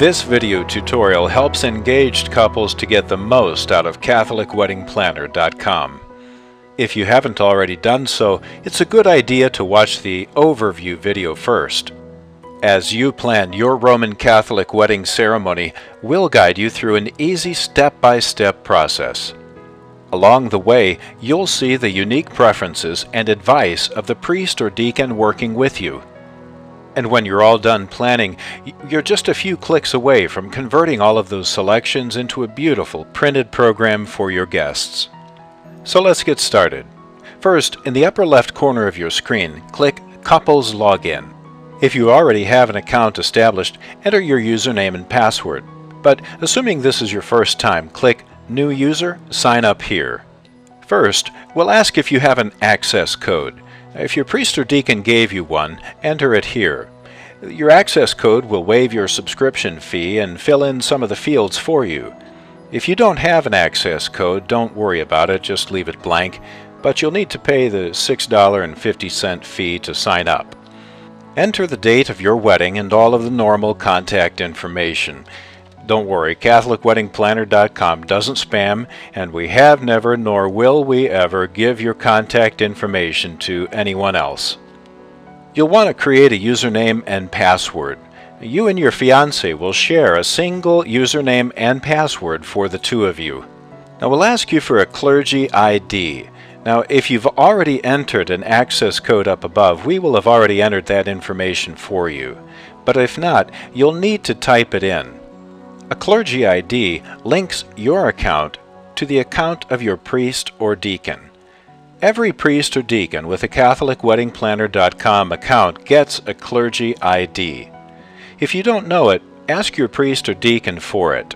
This video tutorial helps engaged couples to get the most out of CatholicWeddingPlanner.com. If you haven't already done so, it's a good idea to watch the overview video first. As you plan your Roman Catholic wedding ceremony, we'll guide you through an easy step-by-step process. Along the way, you'll see the unique preferences and advice of the priest or deacon working with you. And when you're all done planning, you're just a few clicks away from converting all of those selections into a beautiful printed program for your guests. So let's get started. First, in the upper left corner of your screen, click Couples Login. If you already have an account established, enter your username and password. But assuming this is your first time, click New User, Sign Up here. First, we'll ask if you have an access code. If your priest or deacon gave you one, enter it here. Your access code will waive your subscription fee and fill in some of the fields for you. If you don't have an access code, don't worry about it, just leave it blank, but you'll need to pay the $6.50 fee to sign up. Enter the date of your wedding and all of the normal contact information. Don't worry, CatholicWeddingPlanner.com doesn't spam, and we have never nor will we ever give your contact information to anyone else. You'll want to create a username and password. You and your fiancé will share a single username and password for the two of you. Now we'll ask you for a clergy ID. Now if you've already entered an access code up above, we will have already entered that information for you. But if not, you'll need to type it in. A clergy ID links your account to the account of your priest or deacon. Every priest or deacon with a CatholicWeddingPlanner.com account gets a clergy ID. If you don't know it, ask your priest or deacon for it.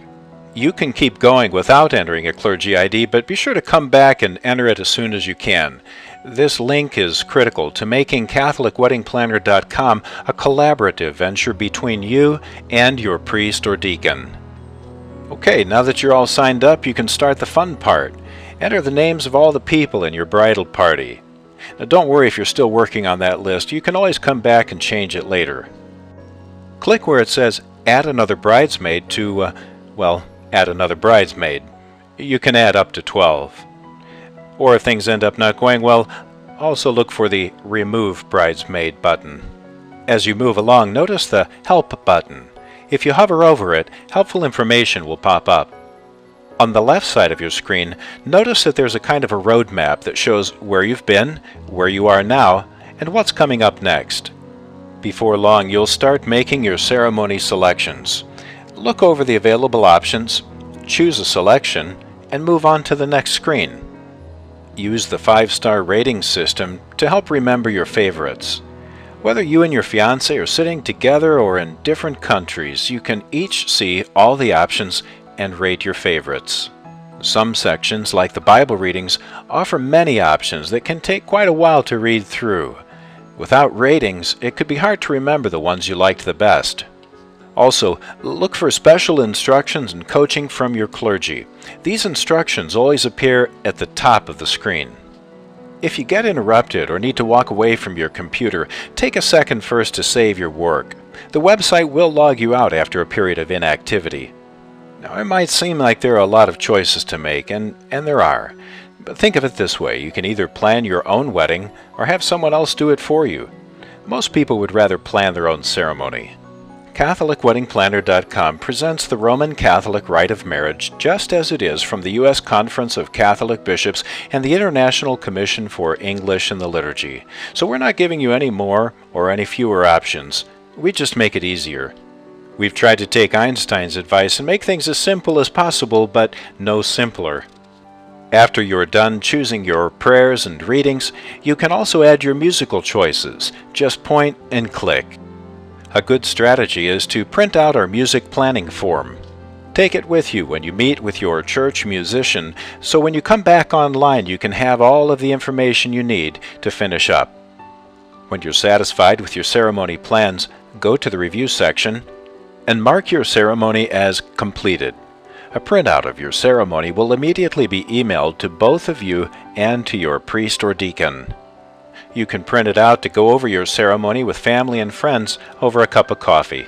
You can keep going without entering a clergy ID, but be sure to come back and enter it as soon as you can. This link is critical to making CatholicWeddingPlanner.com a collaborative venture between you and your priest or deacon. Okay, now that you're all signed up, you can start the fun part. Enter the names of all the people in your bridal party. Now don't worry if you're still working on that list. You can always come back and change it later. Click where it says Add Another Bridesmaid to, add another bridesmaid. You can add up to 12. Or if things end up not going well, also look for the Remove Bridesmaid button. As you move along, notice the Help button. If you hover over it, helpful information will pop up. On the left side of your screen, notice that there's a kind of a roadmap that shows where you've been, where you are now, and what's coming up next. Before long, you'll start making your ceremony selections. Look over the available options, choose a selection, and move on to the next screen. Use the 5-star rating system to help remember your favorites. Whether you and your fiancé are sitting together or in different countries, you can each see all the options and rate your favorites. Some sections, like the Bible readings, offer many options that can take quite a while to read through. Without ratings, it could be hard to remember the ones you liked the best. Also, look for special instructions and coaching from your clergy. These instructions always appear at the top of the screen. If you get interrupted or need to walk away from your computer, take a second first to save your work. The website will log you out after a period of inactivity. Now, it might seem like there are a lot of choices to make, and there are. But think of it this way, you can either plan your own wedding or have someone else do it for you. Most people would rather plan their own ceremony. CatholicWeddingPlanner.com presents the Roman Catholic rite of marriage just as it is from the U.S. Conference of Catholic Bishops and the International Commission for English in the Liturgy. So we're not giving you any more or any fewer options. We just make it easier. We've tried to take Einstein's advice and make things as simple as possible, but no simpler. After you're done choosing your prayers and readings, you can also add your musical choices. Just point and click. A good strategy is to print out our music planning form. Take it with you when you meet with your church musician, so when you come back online you can have all of the information you need to finish up. When you're satisfied with your ceremony plans, go to the review section and mark your ceremony as completed. A printout of your ceremony will immediately be emailed to both of you and to your priest or deacon. You can print it out to go over your ceremony with family and friends over a cup of coffee.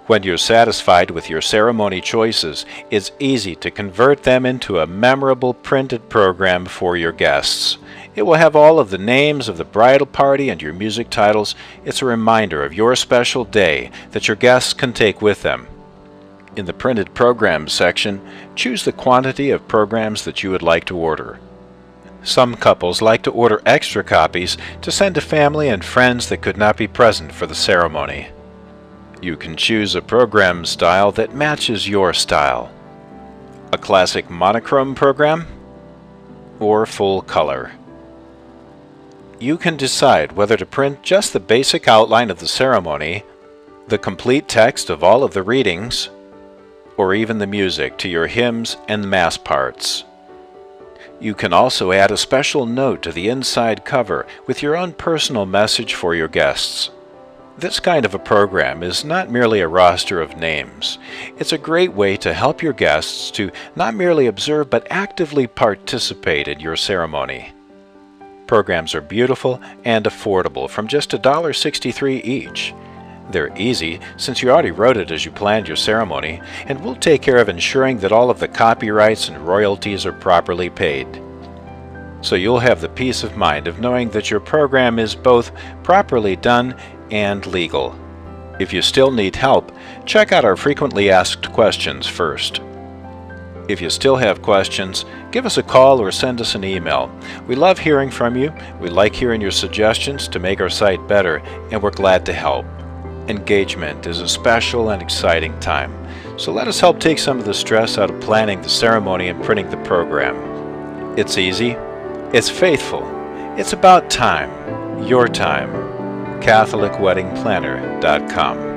When you're satisfied with your ceremony choices, it's easy to convert them into a memorable printed program for your guests. It will have all of the names of the bridal party and your music titles. It's a reminder of your special day that your guests can take with them. In the Printed Programs section, choose the quantity of programs that you would like to order. Some couples like to order extra copies to send to family and friends that could not be present for the ceremony. You can choose a program style that matches your style. A classic monochrome program or full color. You can decide whether to print just the basic outline of the ceremony, the complete text of all of the readings, or even the music to your hymns and mass parts. You can also add a special note to the inside cover with your own personal message for your guests. This kind of a program is not merely a roster of names. It's a great way to help your guests to not merely observe but actively participate in your ceremony. Programs are beautiful and affordable from just $1.63 each. They're easy since you already wrote it as you planned your ceremony, and we'll take care of ensuring that all of the copyrights and royalties are properly paid. So you'll have the peace of mind of knowing that your program is both properly done and legal. If you still need help, check out our frequently asked questions first. If you still have questions, give us a call or send us an email. We love hearing from you. We like hearing your suggestions to make our site better, and we're glad to help. Engagement is a special and exciting time, so let us help take some of the stress out of planning the ceremony and printing the program. It's easy, it's faithful, it's about time, your time. CatholicWeddingPlanner.com